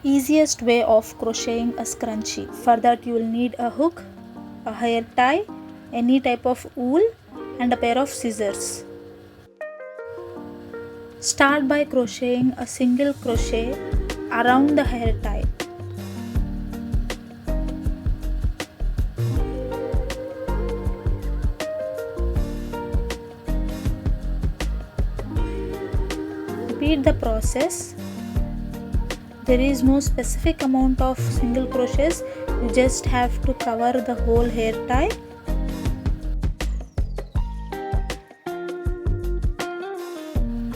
Easiest way of crocheting a scrunchie. For that you will need a hook, a hair tie, any type of wool and a pair of scissors. Start by crocheting a single crochet around the hair tie. Repeat the process. There is no specific amount of single crochets, you just have to cover the whole hair tie.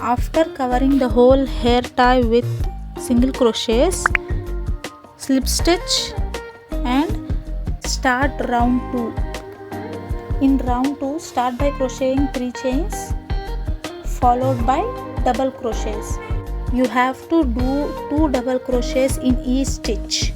After covering the whole hair tie with single crochets, slip stitch and start round 2. In round 2, start by crocheting 3 chains followed by double crochets. You have to do 2 double crochets in each stitch.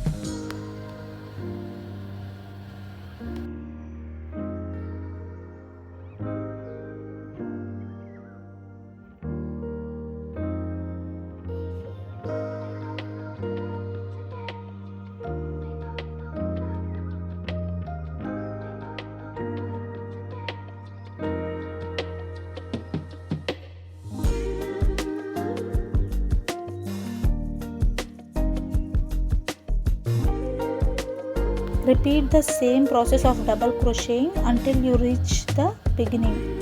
Repeat the same process of double crocheting until you reach the beginning.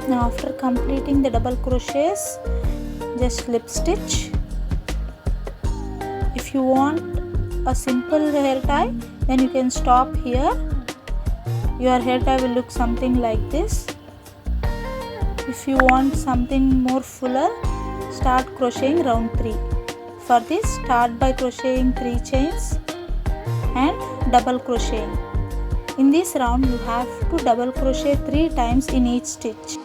Now after completing the double crochets, just slip stitch. If you want a simple hair tie, then you can stop here. Your hair tie will look something like this. If you want something more fuller, start crocheting round 3. For this, start by crocheting 3 chains and double crocheting. In this round, you have to double crochet 3 times in each stitch.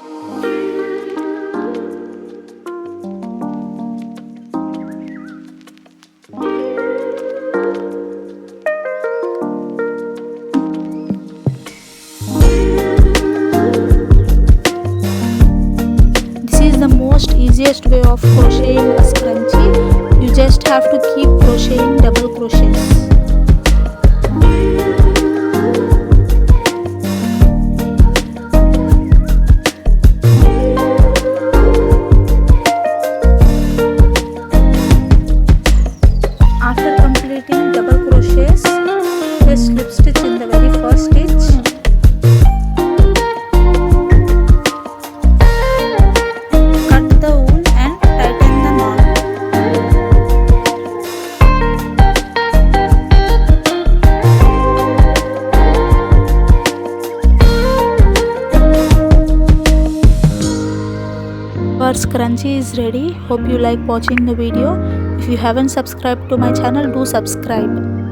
Easiest way of crocheting a scrunchie. You just have to keep crocheting double crochets. After completing double crochets, just slip stitch in the very first stitch. Our scrunchie is ready. Hope you like watching the video. If you haven't subscribed to my channel, do subscribe.